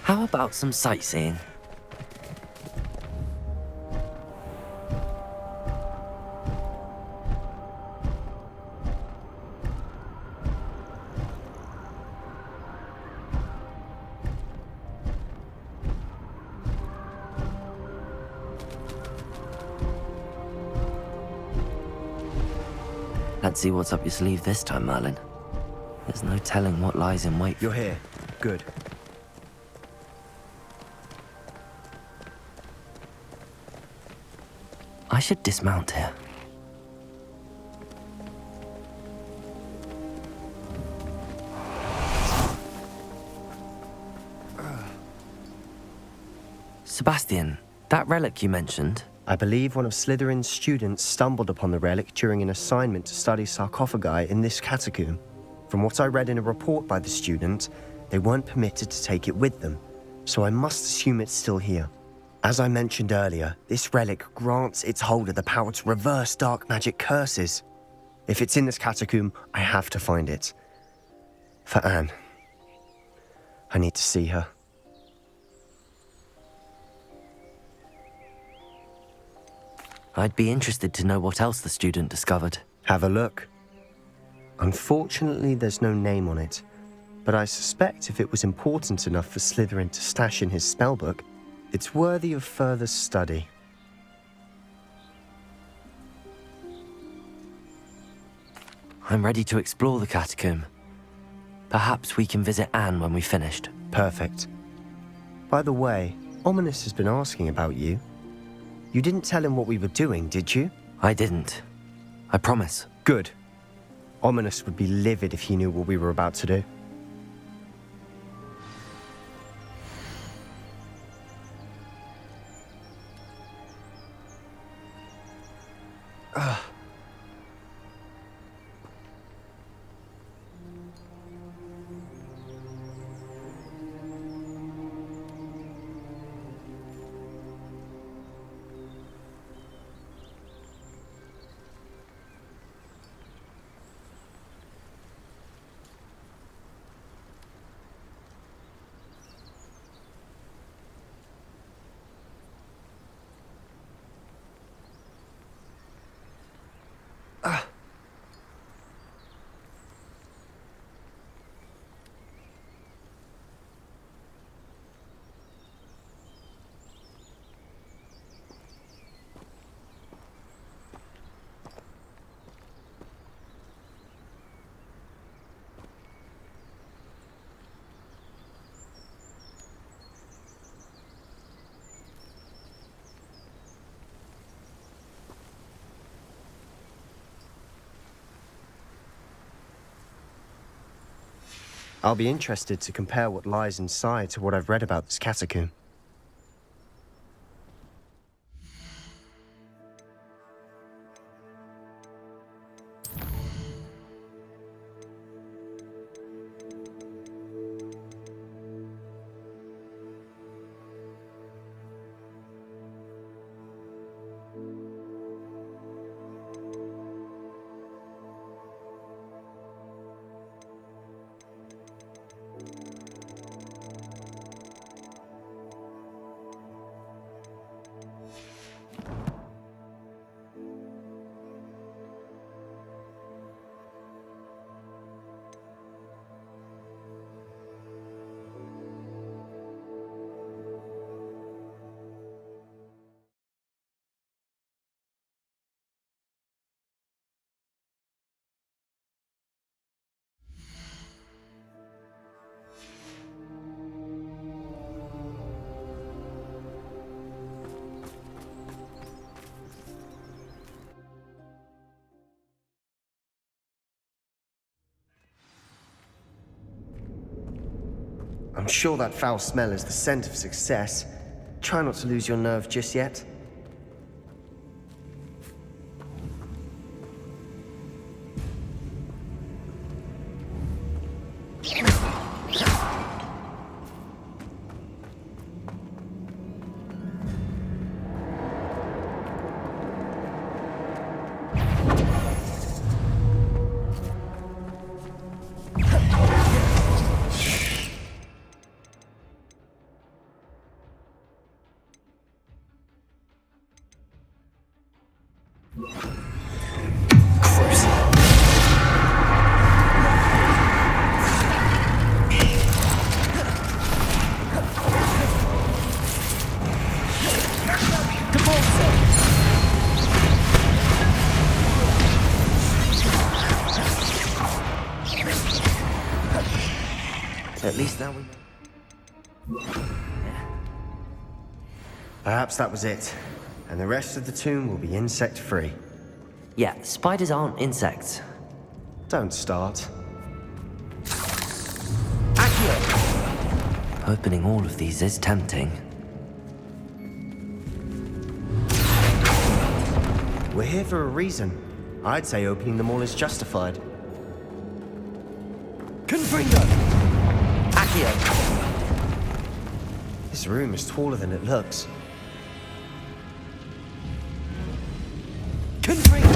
How about some sightseeing? Let's see what's up your sleeve this time, Merlin. There's no telling what lies in wait. You're here. Good. I should dismount here. Sebastian, that relic you mentioned. I believe one of Slytherin's students stumbled upon the relic during an assignment to study sarcophagi in this catacomb. From what I read in a report by the student, they weren't permitted to take it with them, so I must assume it's still here. As I mentioned earlier, this relic grants its holder the power to reverse dark magic curses. If it's in this catacomb, I have to find it. For Anne. I need to see her. I'd be interested to know what else the student discovered. Have a look. Unfortunately, there's no name on it, but I suspect if it was important enough for Slytherin to stash in his spellbook, it's worthy of further study. I'm ready to explore the catacomb. Perhaps we can visit Anne when we've finished. Perfect. By the way, Ominous has been asking about you. You didn't tell him what we were doing, did you? I didn't. I promise. Good. Ominous would be livid if he knew what we were about to do. I'll be interested to compare what lies inside to what I've read about this catacomb. I'm sure that foul smell is the scent of success. Try not to lose your nerve just yet. At least now we know. Perhaps that was it, and the rest of the tomb will be insect-free. Yeah, spiders aren't insects. Don't start. Accio! Opening all of these is tempting. We're here for a reason. I'd say opening them all is justified. Confringo! Accio! This room is taller than it looks. Confringo!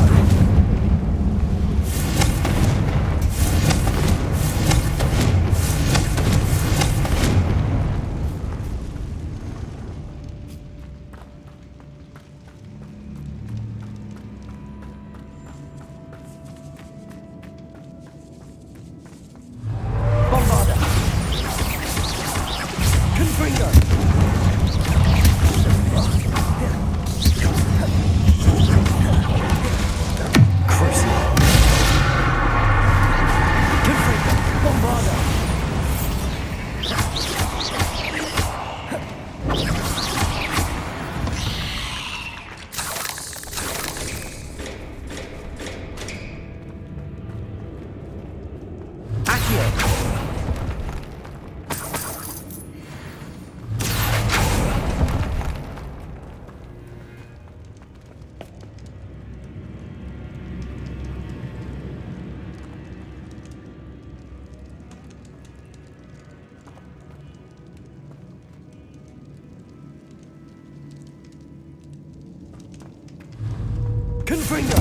Confringo!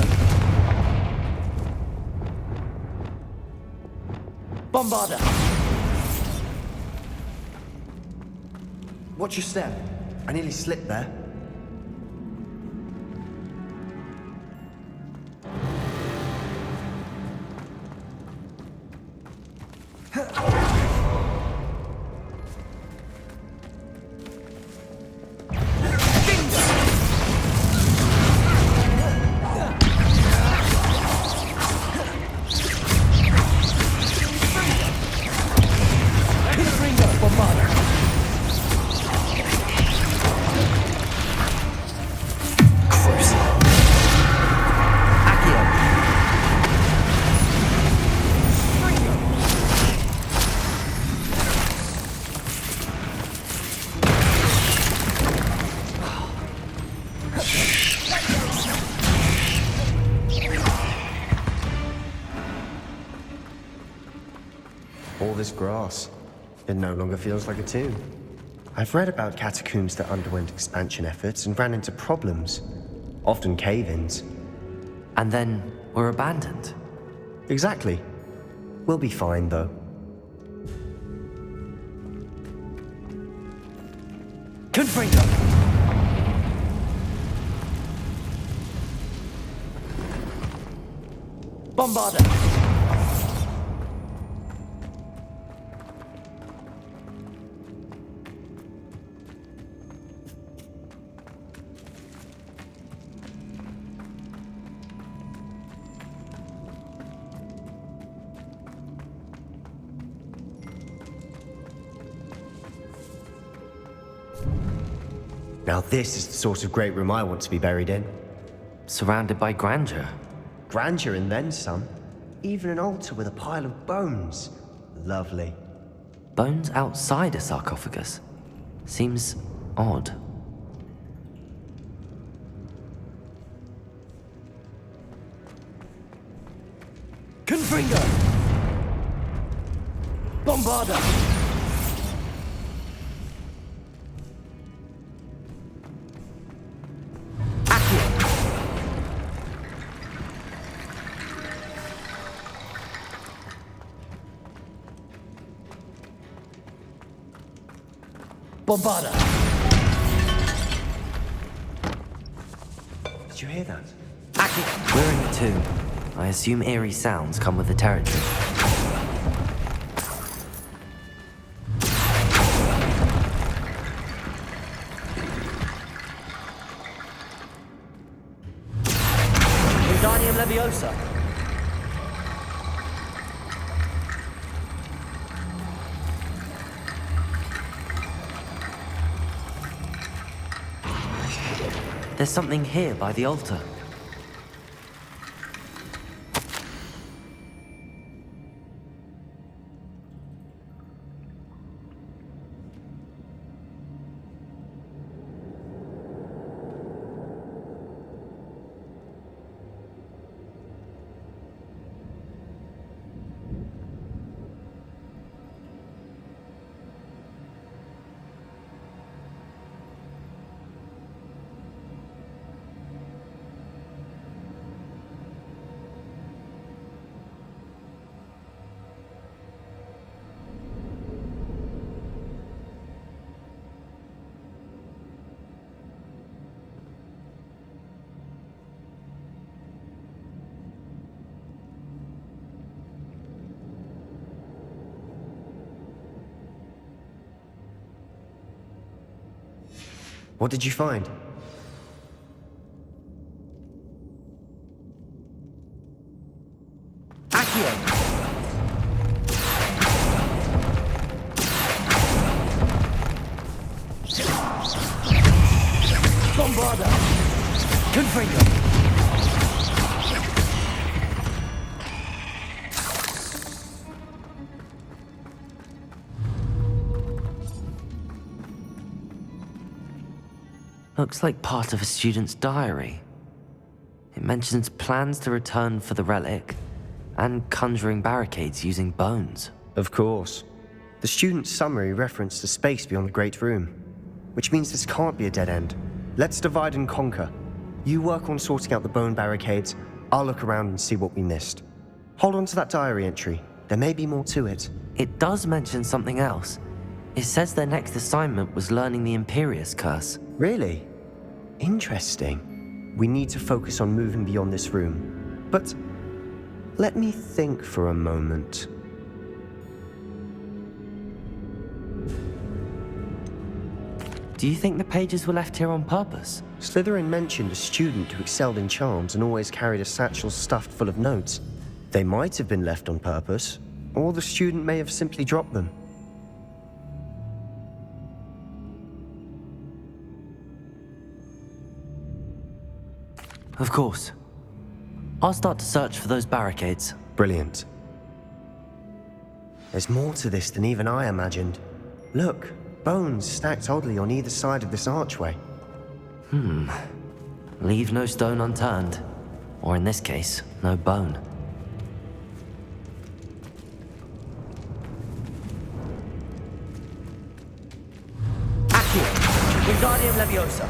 Bombarda! Watch your step. I nearly slipped there. All this grass. It no longer feels like a tomb. I've read about catacombs that underwent expansion efforts and ran into problems. Often cave-ins. And then were abandoned. Exactly. We'll be fine, though. Confringo! Bombarda! Now this is the sort of great room I want to be buried in. Surrounded by grandeur. Grandeur and then some. Even an altar with a pile of bones. Lovely. Bones outside a sarcophagus. Seems odd. Confringo! Bombarda! Did you hear that? We're in the tomb. I assume eerie sounds come with the territory. Wingardium Leviosa. There's something here by the altar. What did you find? Bombarda. Confringo. Looks like part of a student's diary. It mentions plans to return for the relic and conjuring barricades using bones. Of course. The student's summary referenced a space beyond the Great Room, which means this can't be a dead end. Let's divide and conquer. You work on sorting out the bone barricades, I'll look around and see what we missed. Hold on to that diary entry. There may be more to it. It does mention something else. It says their next assignment was learning the Imperius Curse. Really? Interesting. We need to focus on moving beyond this room. But let me think for a moment. Do you think the pages were left here on purpose? Slytherin mentioned a student who excelled in charms and always carried a satchel stuffed full of notes. They might have been left on purpose, or the student may have simply dropped them. Of course. I'll start to search for those barricades. Brilliant. There's more to this than even I imagined. Look, bones stacked oddly on either side of this archway. Leave no stone unturned. Or in this case, no bone. Accio. Wingardium Leviosa.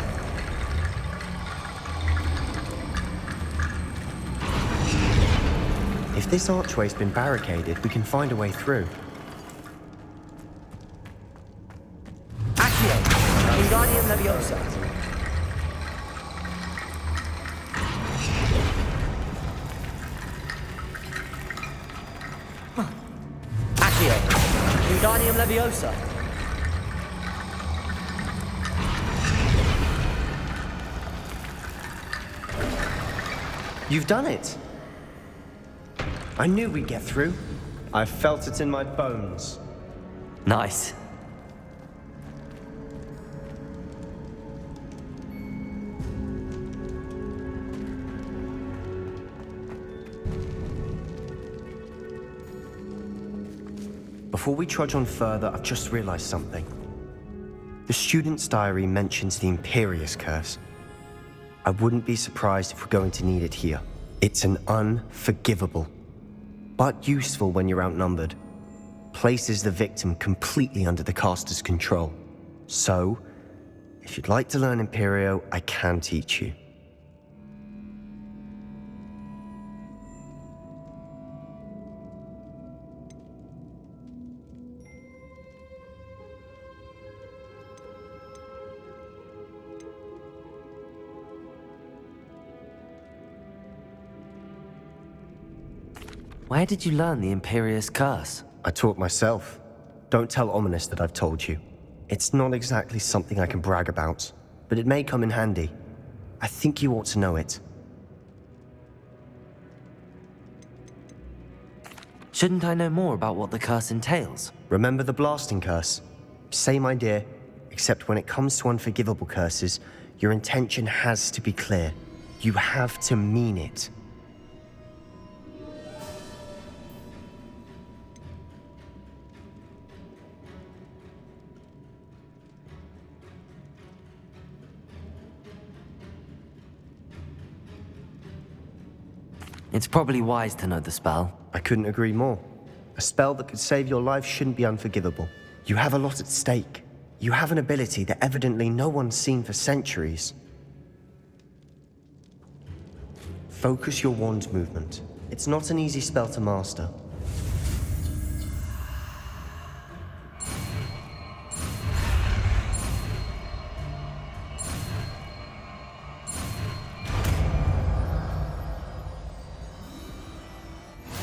If this archway's been barricaded, we can find a way through. Accio. Wingardium Leviosa. Accio. Wingardium Leviosa. You've done it! I knew we'd get through. I felt it in my bones. Nice. Before we trudge on further, I've just realized something. The student's diary mentions the Imperius Curse. I wouldn't be surprised if we're going to need it here. It's an unforgivable, but useful when you're outnumbered. Places the victim completely under the caster's control. So, if you'd like to learn Imperio, I can teach you. Where did you learn the Imperius Curse? I taught myself. Don't tell Ominous that I've told you. It's not exactly something I can brag about, but it may come in handy. I think you ought to know it. Shouldn't I know more about what the curse entails? Remember the blasting curse? Same idea, except when it comes to unforgivable curses, your intention has to be clear. You have to mean it. It's probably wise to know the spell. I couldn't agree more. A spell that could save your life shouldn't be unforgivable. You have a lot at stake. You have an ability that evidently no one's seen for centuries. Focus your wand movement. It's not an easy spell to master.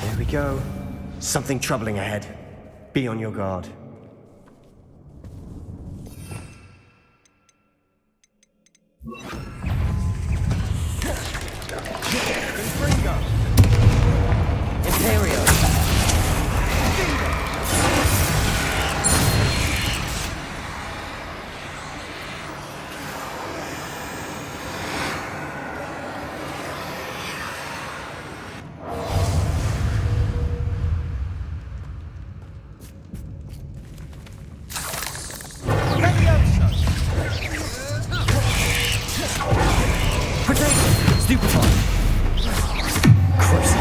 There we go. Something troubling ahead. Be on your guard. Imperius. Protect! Stupefy! Curse!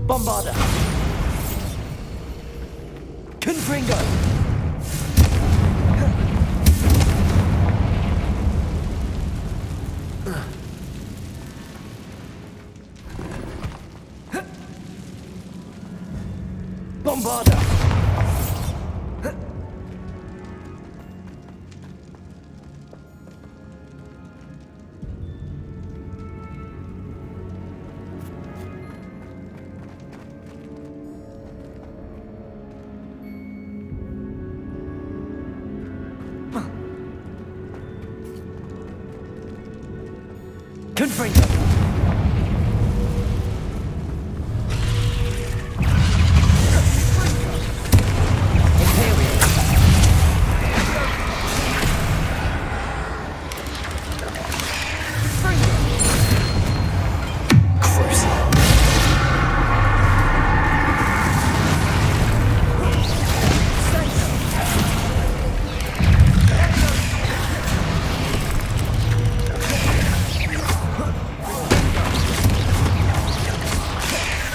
Bombarda! Confringo! Bombarda! Confringo!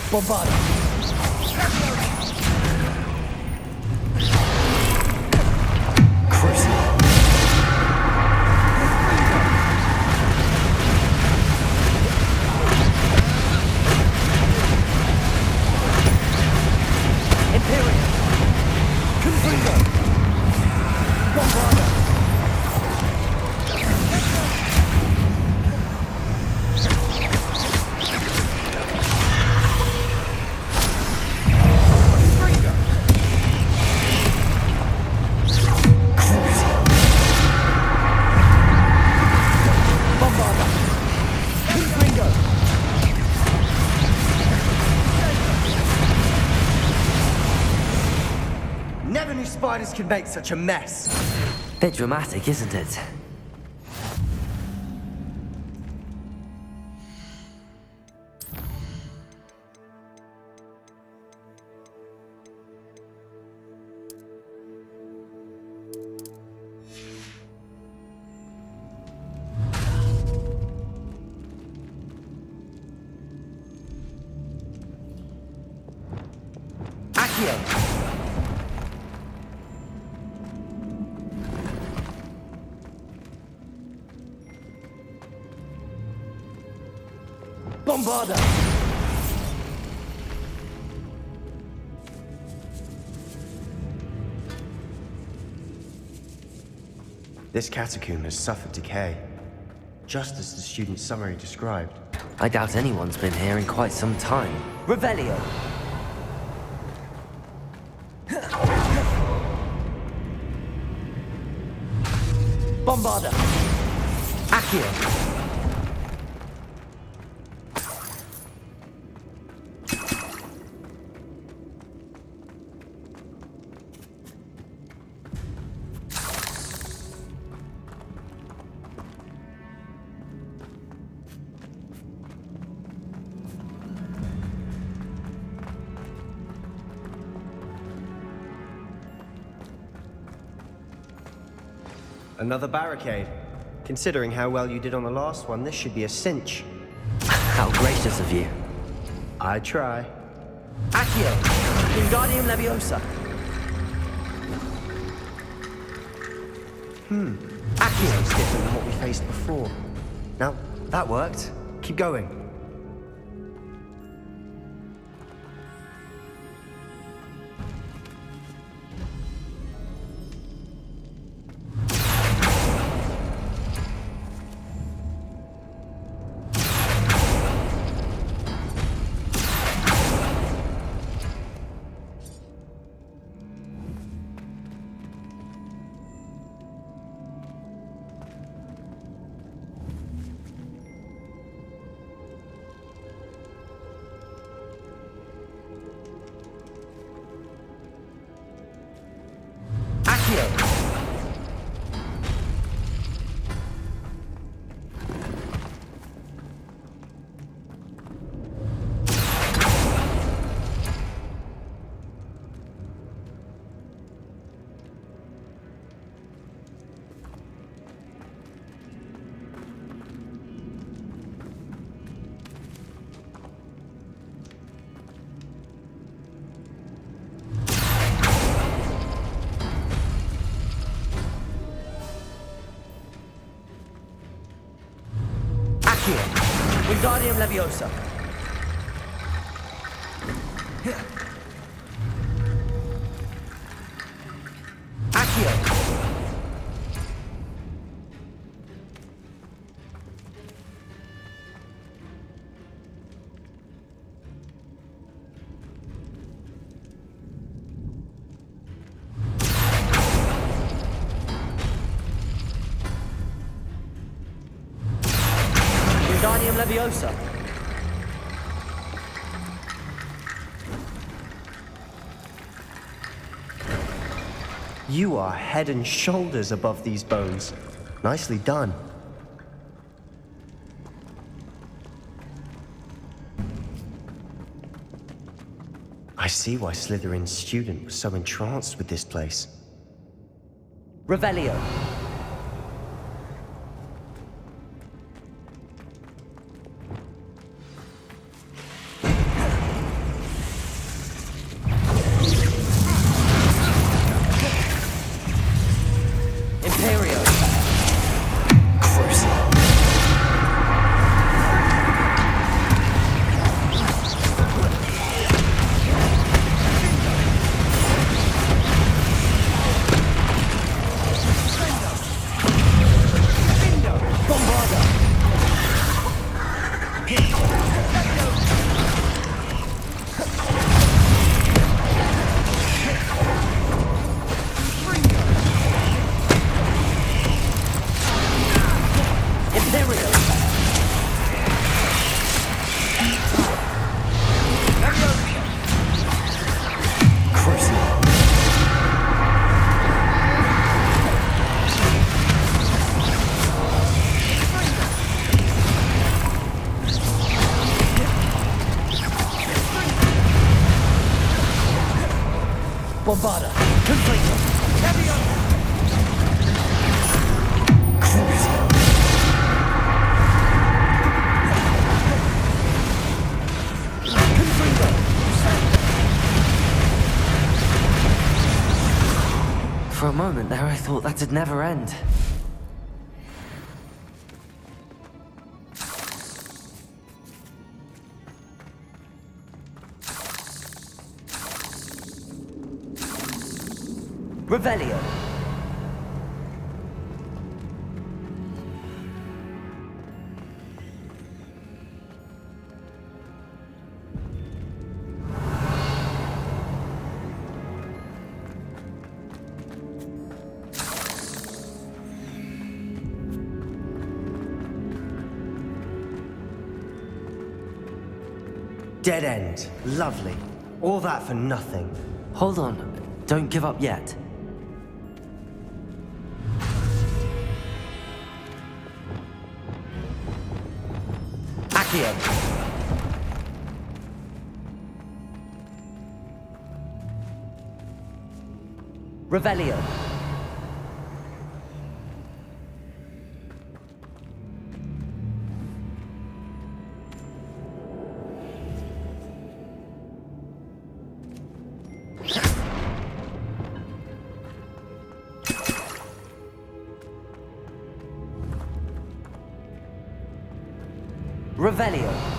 Bombarda! Curse! Imperius! Confringo! Bombarda! Never knew spiders could make such a mess. Bit dramatic, isn't it? Accio! Bombarda! This catacomb has suffered decay, just as the student's summary described. I doubt anyone's been here in quite some time. Revelio. Bombarda. Accio. Another barricade. Considering how well you did on the last one, this should be a cinch. How gracious of you. I try. Accio. Wingardium Leviosa. Accio. It's different than what we faced before. Now, that worked. Keep going. Wingardium Leviosa. Accio. Wingardium Leviosa. You are head and shoulders above these bones. Nicely done. I see why Slytherin's student was so entranced with this place. Revelio. Bombarda. Confringo. For a moment there, I thought that'd never end. Revelio. dead end. Lovely. All that for nothing. Hold on, don't give up yet. Accio. Revelio. Revelio.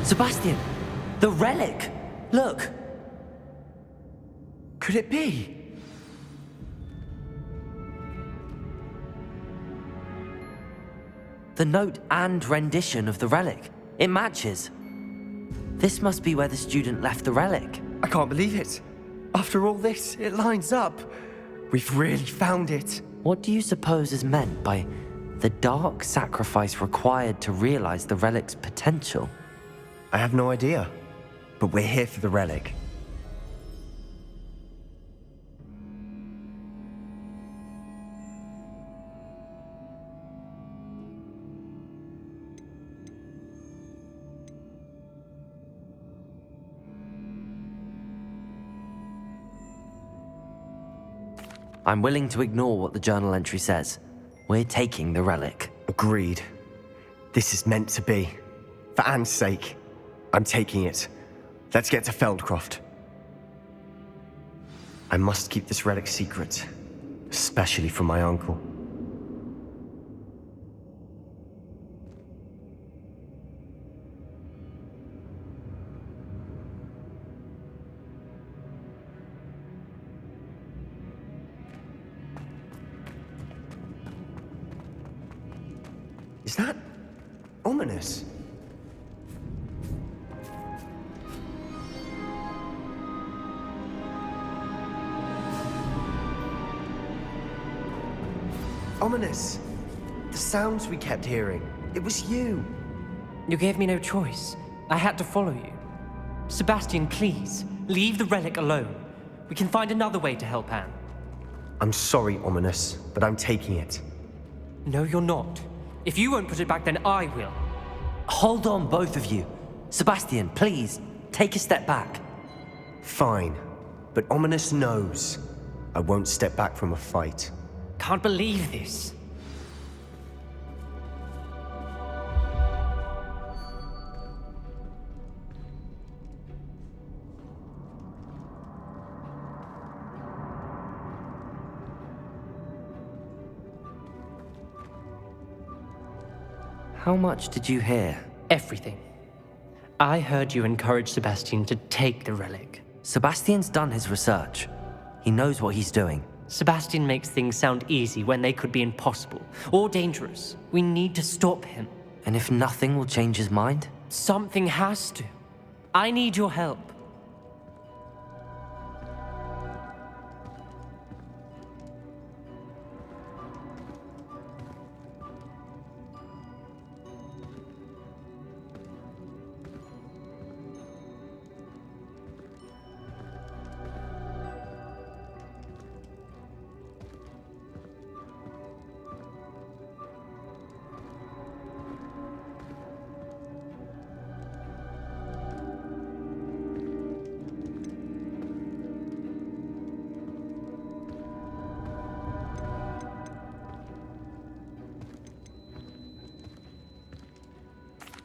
Sebastian! The relic! Look! Could it be? The note and rendition of the relic. It matches. This must be where the student left the relic. I can't believe it. After all this, it lines up. We've really found it. What do you suppose is meant by the dark sacrifice required to realize the relic's potential? I have no idea, but we're here for the relic. I'm willing to ignore what the journal entry says. We're taking the relic. Agreed. This is meant to be. For Anne's sake. I'm taking it. Let's get to Feldcroft. I must keep this relic secret, especially from my uncle. Is that ominous? Ominous. The sounds we kept hearing. It was you. You gave me no choice. I had to follow you. Sebastian, please, leave the relic alone. We can find another way to help Anne. I'm sorry, Ominous, but I'm taking it. No, you're not. If you won't put it back, then I will. Hold on, both of you. Sebastian, please, take a step back. Fine, but Ominous knows I won't step back from a fight. Can't believe this. How much did you hear? Everything. I heard you encourage Sebastian to take the relic. Sebastian's done his research. He knows what he's doing. Sebastian makes things sound easy when they could be impossible or dangerous. We need to stop him. And if nothing will change his mind? Something has to. I need your help.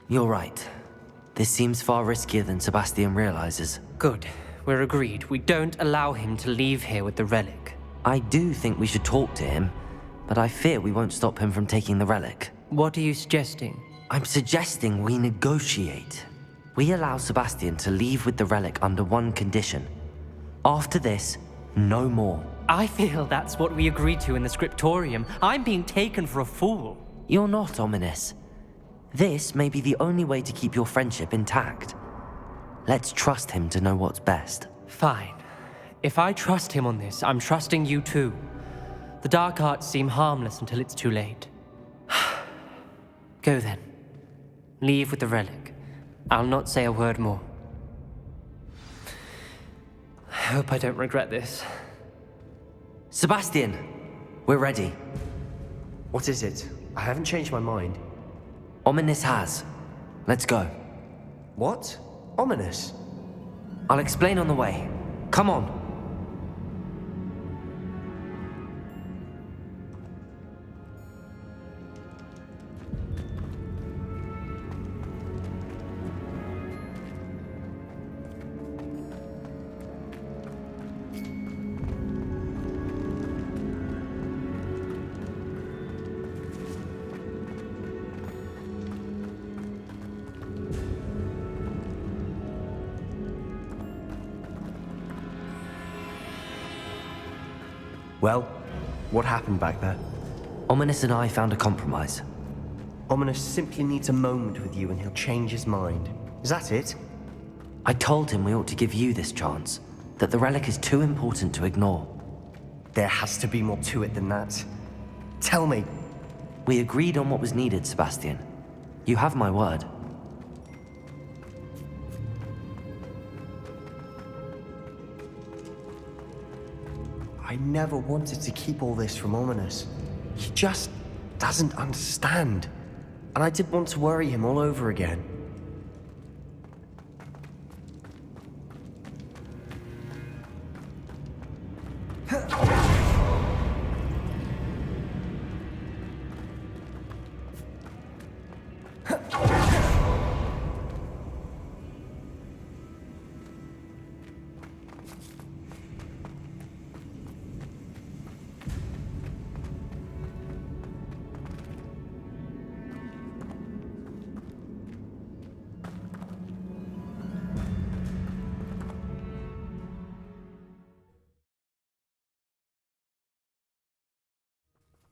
You're right. This seems far riskier than Sebastian realizes. Good. We're agreed. We don't allow him to leave here with the relic. I do think we should talk to him, but I fear we won't stop him from taking the relic. What are you suggesting? I'm suggesting we negotiate. We allow Sebastian to leave with the relic under one condition. After this, no more. I feel that's what we agreed to in the scriptorium. I'm being taken for a fool. You're not ominous. This may be the only way to keep your friendship intact. Let's trust him to know what's best. Fine. If I trust him on this, I'm trusting you too. The dark arts seem harmless until it's too late. Go then. Leave with the relic. I'll not say a word more. I hope I don't regret this. Sebastian, we're ready. What is it? I haven't changed my mind. Ominous has. Let's go. What? Ominous? I'll explain on the way. Come on. Well, what happened back there? Ominous and I found a compromise. Ominous simply needs a moment with you and he'll change his mind. Is that it? I told him we ought to give you this chance, that the relic is too important to ignore. There has to be more to it than that. Tell me. We agreed on what was needed, Sebastian. You have my word. I never wanted to keep all this from Ominous. He just doesn't understand. And I didn't want to worry him all over again.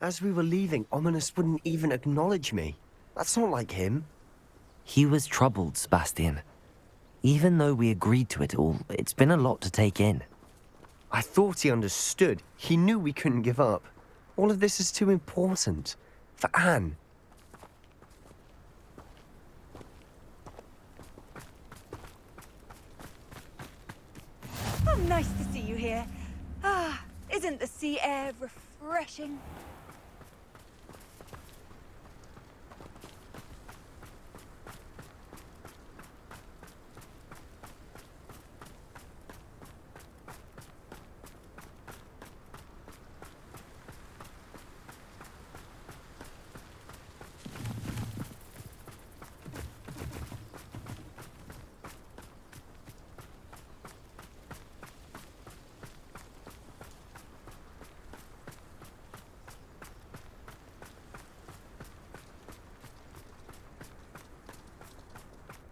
As we were leaving, Ominous wouldn't even acknowledge me. That's not like him. He was troubled, Sebastian. Even though we agreed to it all, it's been a lot to take in. I thought he understood. He knew we couldn't give up. All of this is too important. For Anne. Oh, nice to see you here. Ah, isn't the sea air refreshing?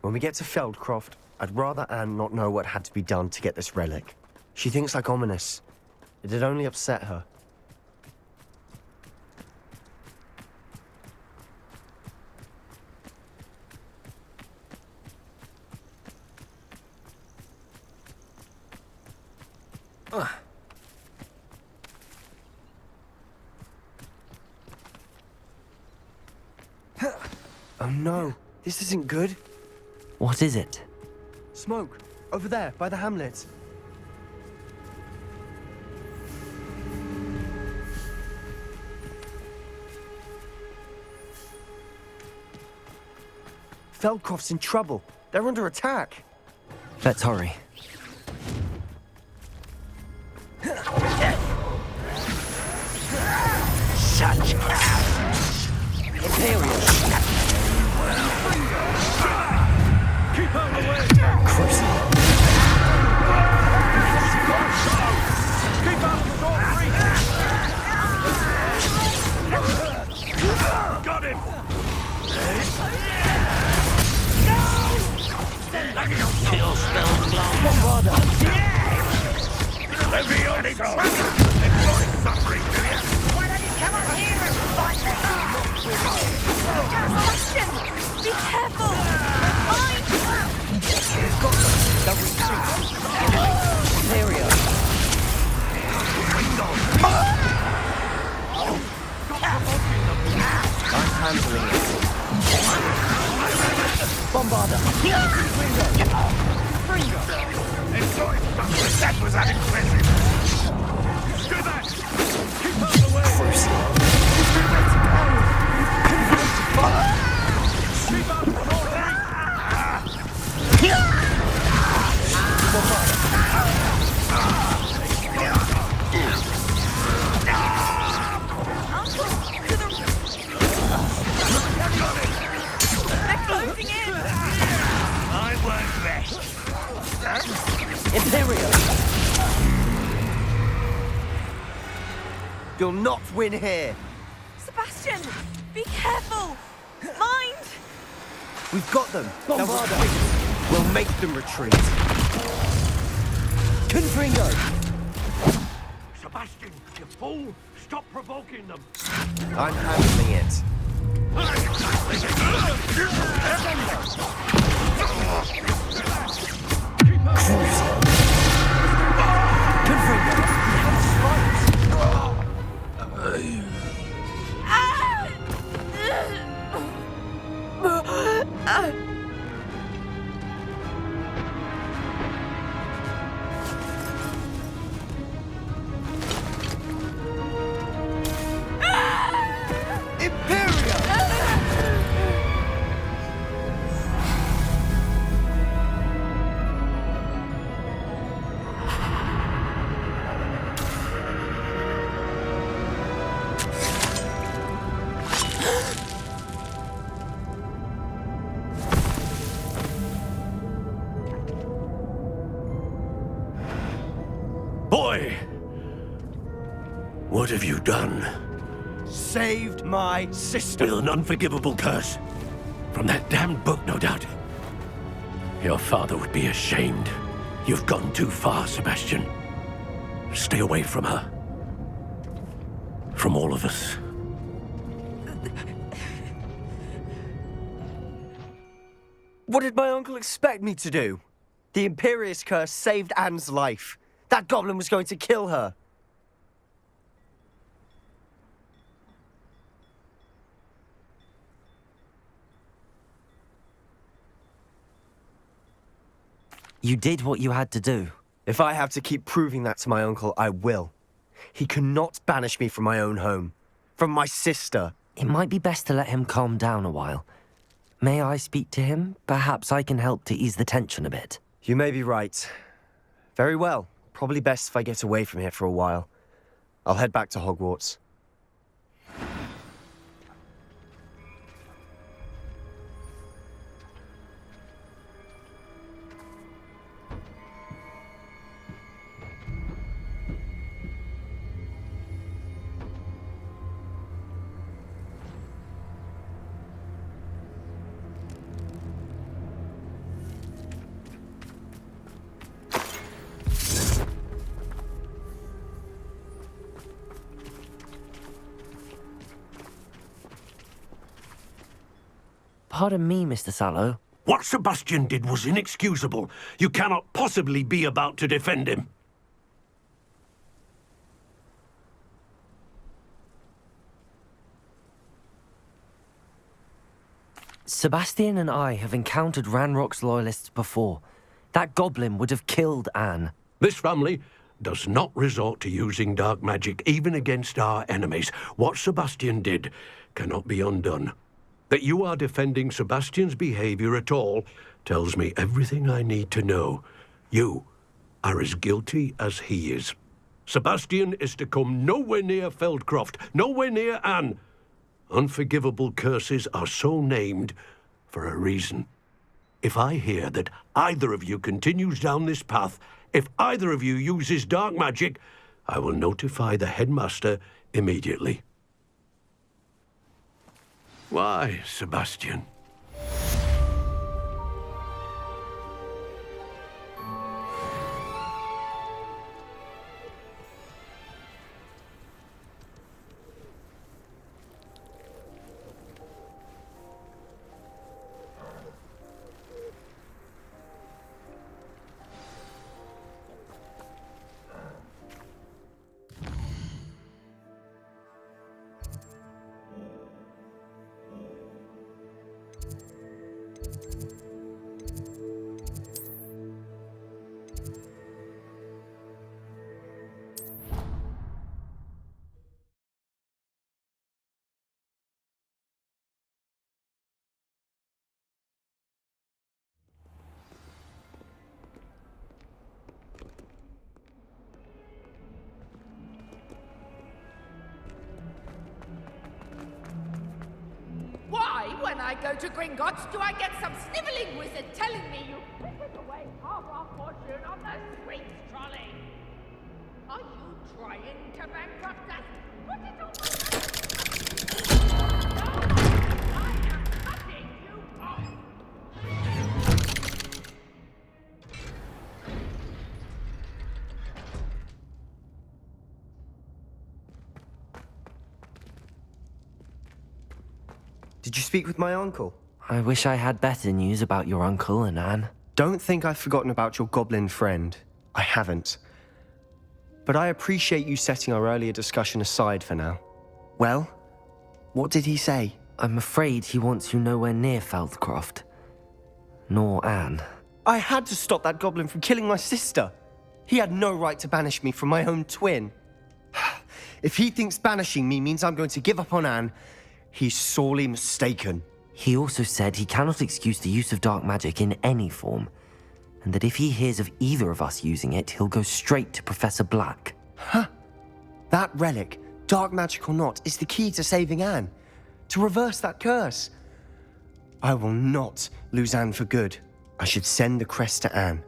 When we get to Feldcroft, I'd rather Anne not know what had to be done to get this relic. She thinks like Ominous. It'd only upset her. Oh no, this isn't good. What is it? Smoke, over there, by the hamlet. Feldcroft's in trouble. They're under attack. Let's hurry. Such Imperius! Keep out of the way! Crucible! Keep out of the door, freak! Levioso! Enjoy suffering, do you? Why don't you come up here and fight me? Sebastian, be careful! Mine! Double retreat. Imperio. I'm handling it. Bombarder. Enjoy suffering. That was unimpressive. Stay back! Keep out of the way! Keep out of the They're closing in! I work best. Imperio. You'll not win here. Sebastian, be careful! Mind! We've got them. Bombarder. We'll make them retreat. Confringo. Sebastian, you fool! Stop provoking them! I'm handling it. Boy! What have you done? Saved my sister. With an unforgivable curse. From that damned book, no doubt. Your father would be ashamed. You've gone too far, Sebastian. Stay away from her. From all of us. What did my uncle expect me to do? The Imperius Curse saved Anne's life. That goblin was going to kill her. You did what you had to do. If I have to keep proving that to my uncle, I will. He cannot banish me from my own home. From my sister. It might be best to let him calm down a while. May I speak to him? Perhaps I can help to ease the tension a bit. You may be right. Very well. Probably best if I get away from here for a while. I'll head back to Hogwarts. Pardon me, Mr. Sallow. What Sebastian did was inexcusable. You cannot possibly be about to defend him. Sebastian and I have encountered Ranrok's loyalists before. That goblin would have killed Anne. This family does not resort to using dark magic even against our enemies. What Sebastian did cannot be undone. That you are defending Sebastian's behavior at all tells me everything I need to know. You are as guilty as he is. Sebastian is to come nowhere near Feldcroft, nowhere near Anne. Unforgivable curses are so named for a reason. If I hear that either of you continues down this path, if either of you uses dark magic, I will notify the headmaster immediately. Why, Sebastian? I go to Gringotts, do I get some snivelling wizard telling me you frittered away half our fortune on the sweets trolley? Are you trying to bankrupt us? Put it on my No! I am cutting you off! Did you speak with my uncle? I wish I had better news about your uncle and Anne. Don't think I've forgotten about your goblin friend. I haven't. But I appreciate you setting our earlier discussion aside for now. Well, what did he say? I'm afraid he wants you nowhere near Feldcroft. Nor Anne. I had to stop that goblin from killing my sister. He had no right to banish me from my own twin. If he thinks banishing me means I'm going to give up on Anne, he's sorely mistaken. He also said he cannot excuse the use of dark magic in any form, and that if he hears of either of us using it, he'll go straight to Professor Black. Huh? That relic, dark magic or not, is the key to saving Anne. To reverse that curse. I will not lose Anne for good. I should send the crest to Anne.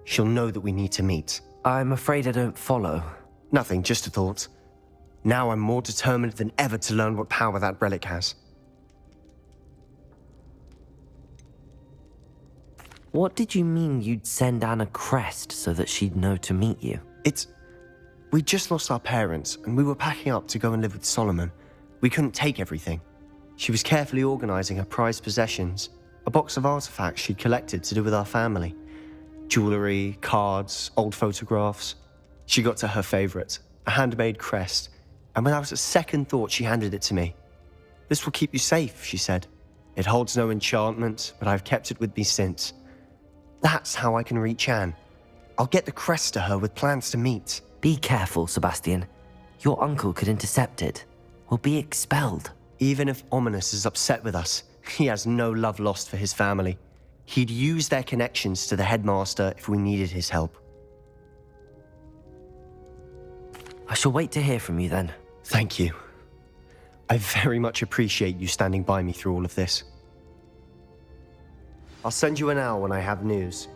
She'll know that we need to meet. I'm afraid I don't follow. Nothing, just a thought. Now I'm more determined than ever to learn what power that relic has. What did you mean you'd send Anne a crest so that she'd know to meet you? We just lost our parents, and we were packing up to go and live with Solomon. We couldn't take everything. She was carefully organizing her prized possessions, a box of artifacts she'd collected to do with our family. Jewelry, cards, old photographs. She got to her favorite, a handmade crest, and when I was at second thought, she handed it to me. This will keep you safe, she said. It holds no enchantment, but I've kept it with me since. That's how I can reach Anne. I'll get the crest to her with plans to meet. Be careful, Sebastian. Your uncle could intercept it. We'll be expelled. Even if Ominous is upset with us, he has no love lost for his family. He'd use their connections to the headmaster if we needed his help. I shall wait to hear from you then. Thank you. I very much appreciate you standing by me through all of this. I'll send you an owl when I have news.